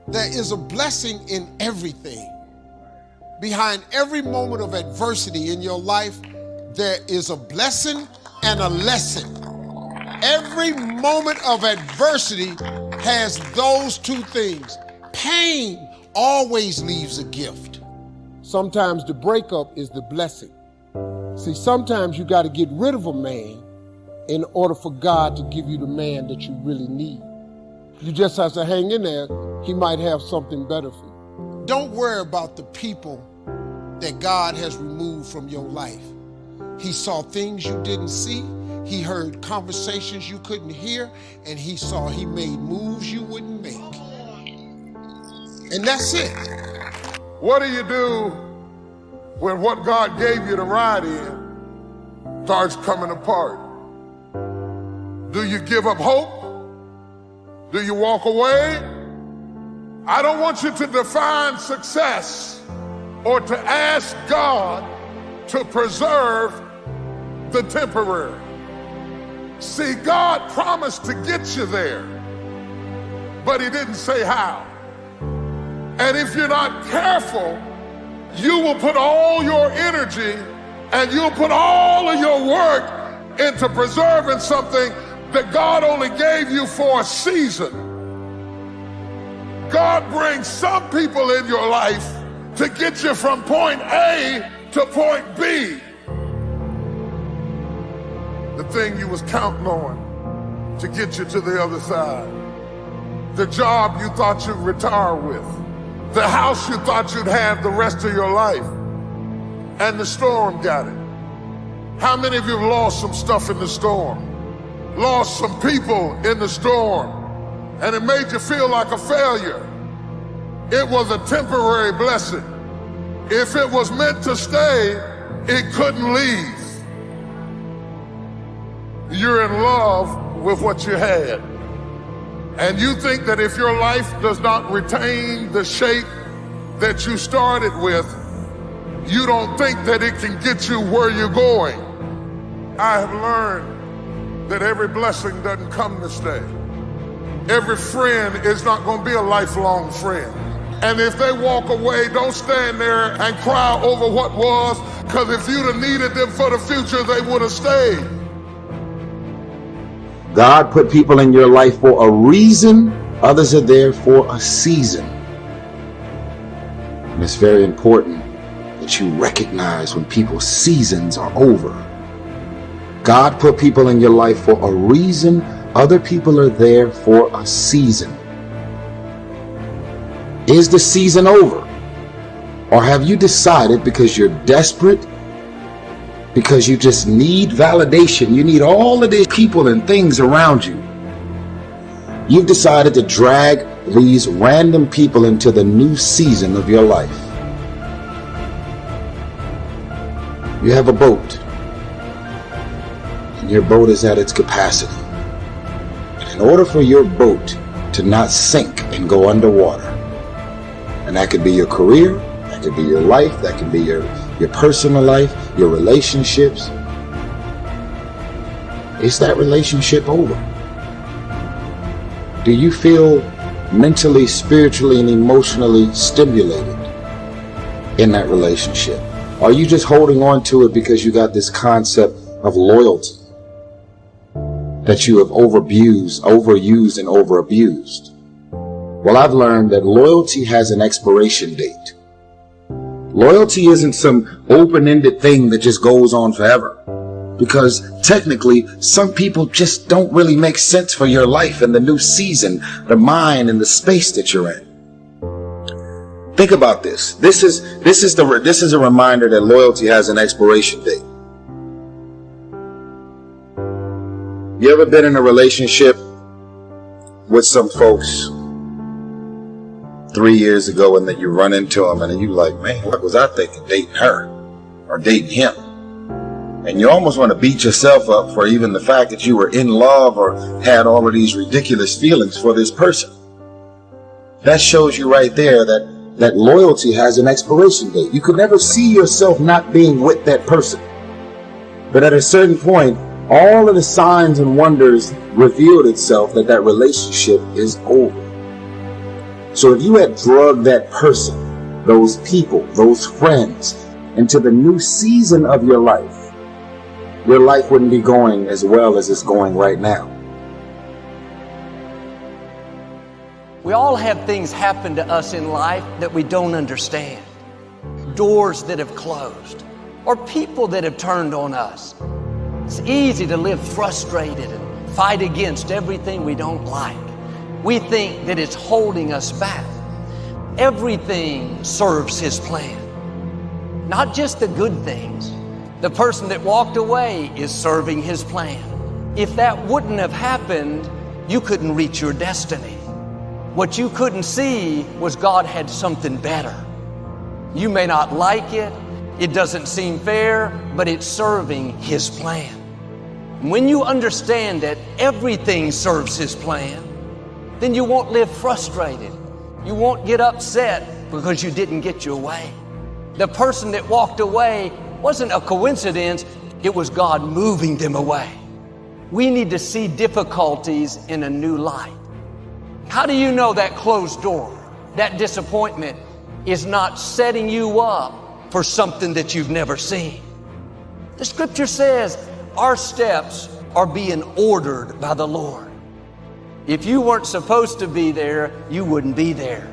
There is a blessing in everything. Behind every moment of adversity in your life, there is a blessing and a lesson. Every moment of adversity has those two things. Pain always leaves a gift. Sometimes the breakup is the blessing. See, sometimes you got to get rid of a man in order for God to give you the man that you really need. You just have to hang in there. He might have something better for you. Don't worry about the people that God has removed from your life. He saw things you didn't see. He heard conversations you couldn't hear, and he made moves you wouldn't make. And that's it. What do you do when what God gave you to ride in starts coming apart? Do you give up hope? Do you walk away? I don't want you to define success or to ask God to preserve the temporary. See, God promised to get you there, but he didn't say how. And if you're not careful, you will put all your energy and you'll put all of your work into preserving something that God only gave you for a season. God brings some people in your life to get you from point A to point B. The thing you was counting on to get you to the other side. The job you thought you'd retire with. The house you thought you'd have the rest of your life. And the storm got it. How many of you have lost some stuff in the storm? Lost some people in the storm, and it made you feel like a failure. It was a temporary blessing. If it was meant to stay, it couldn't leave. You're in love with what you had. And you think that if your life does not retain the shape that you started with, you don't think that it can get you where you're going. I have learned that every blessing doesn't come to stay. Every friend is not going to be a lifelong friend. And if they walk away, don't stand there and cry over what was, because if you'd have needed them for the future, they would have stayed. God put people in your life for a reason. Others are there for a season. And it's very important that you recognize when people's seasons are over. God put people in your life for a reason. Other people are there for a season. Is the season over? Or have you decided, because you're desperate, because you just need validation, you need all of these people and things around you, you've decided to drag these random people into the new season of your life? You have a boat. Your boat is at its capacity. In order for your boat to not sink and go underwater, and that could be your career, that could be your life, that could be your personal life, your relationships, is that relationship over? Do you feel mentally, spiritually, and emotionally stimulated in that relationship? Are you just holding on to it because you got this concept of loyalty that you have overused and overabused? Well, I've learned that loyalty has an expiration date. Loyalty isn't some open-ended thing that just goes on forever, because technically some people just don't really make sense for your life and the new season, the mind and the space that you're in. Think about this. This is a reminder that loyalty has an expiration date. You ever been in a relationship with some folks 3 years ago, and then you run into them and you like, man, what was I thinking dating her or dating him? And you almost want to beat yourself up for even the fact that you were in love or had all of these ridiculous feelings for this person. That shows you right there that loyalty has an expiration date. You could never see yourself not being with that person. But at a certain point, all of the signs and wonders revealed itself that relationship is over. So if you had drugged that person, those people, those friends, into the new season of your life wouldn't be going as well as it's going right now. We all have things happen to us in life that we don't understand. Doors that have closed, or people that have turned on us. It's easy to live frustrated and fight against everything we don't like. We think that it's holding us back. Everything serves His plan. Not just the good things. The person that walked away is serving His plan. If that wouldn't have happened, you couldn't reach your destiny. What you couldn't see was God had something better. You may not like it. It doesn't seem fair, but it's serving His plan. When you understand that everything serves His plan, then you won't live frustrated. You won't get upset because you didn't get your way. The person that walked away wasn't a coincidence. It was God moving them away. We need to see difficulties in a new light. How do you know that closed door, that disappointment, is not setting you up for something that you've never seen? The scripture says our steps are being ordered by the Lord. If you weren't supposed to be there, you wouldn't be there.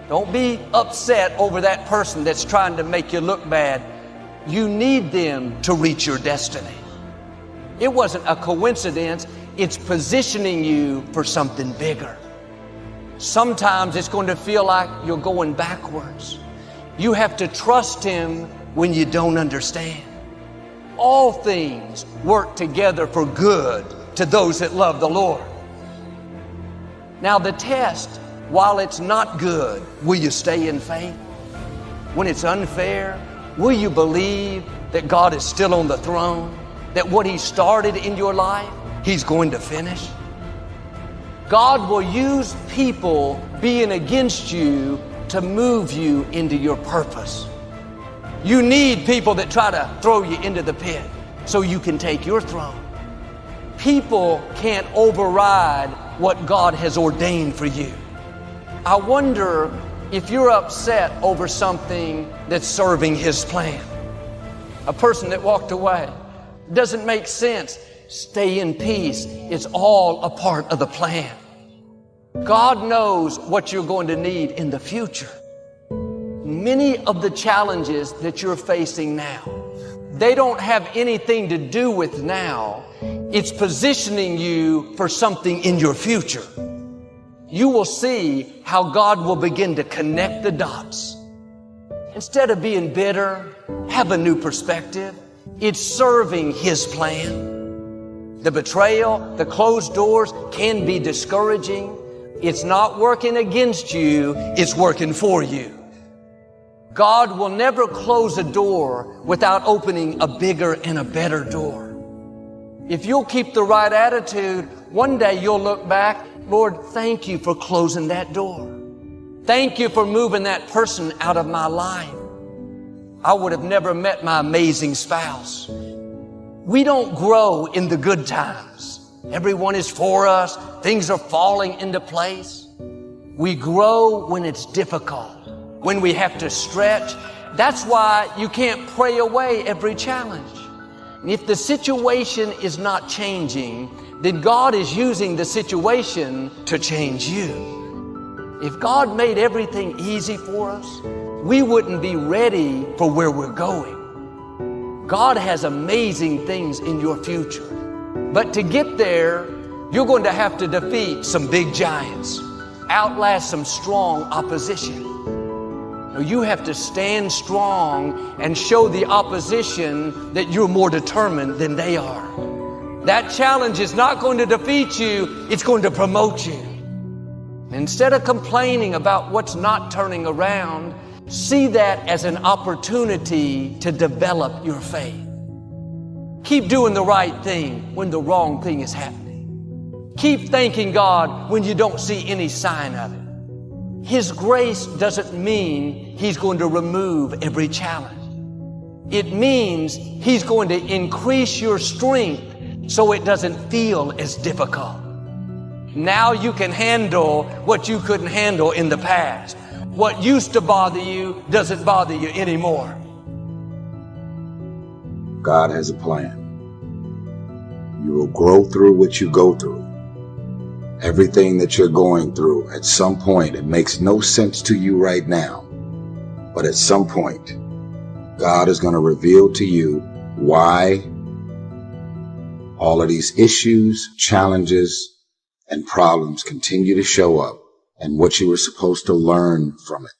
Don't be upset over that person that's trying to make you look bad. You need them to reach your destiny. It wasn't a coincidence. It's positioning you for something bigger. Sometimes it's going to feel like you're going backwards. You have to trust Him when you don't understand. All things work together for good to those that love the Lord. Now the test, while it's not good, will you stay in faith? When it's unfair, will you believe that God is still on the throne? That what He started in your life, He's going to finish? God will use people being against you to move you into your purpose. You need people that try to throw you into the pit so you can take your throne. People can't override what God has ordained for you. I wonder if you're upset over something that's serving His plan. A person that walked away. Doesn't make sense. Stay in peace. It's all a part of the plan. God knows what you're going to need in the future. Many of the challenges that you're facing now, they don't have anything to do with now. It's positioning you for something in your future. You will see how God will begin to connect the dots. Instead of being bitter, have a new perspective. It's serving His plan. The betrayal, the closed doors can be discouraging. It's not working against you, it's working for you. God will never close a door without opening a bigger and a better door. If you'll keep the right attitude, one day you'll look back, Lord, thank you for closing that door. Thank you for moving that person out of my life. I would have never met my amazing spouse. We don't grow in the good times. Everyone is for us. Things are falling into place. We grow when it's difficult, when we have to stretch. That's why you can't pray away every challenge. If the situation is not changing, then God is using the situation to change you. If God made everything easy for us, we wouldn't be ready for where we're going. God has amazing things in your future. But to get there, you're going to have to defeat some big giants, outlast some strong opposition. You have to stand strong and show the opposition that you're more determined than they are. That challenge is not going to defeat you, it's going to promote you. Instead of complaining about what's not turning around, see that as an opportunity to develop your faith. Keep doing the right thing when the wrong thing is happening. Keep thanking God when you don't see any sign of it. His grace doesn't mean He's going to remove every challenge. It means He's going to increase your strength so it doesn't feel as difficult. Now you can handle what you couldn't handle in the past. What used to bother you doesn't bother you anymore. God has a plan. You will grow through what you go through. Everything that you're going through, at some point, it makes no sense to you right now. But at some point, God is going to reveal to you why all of these issues, challenges, and problems continue to show up and what you were supposed to learn from it.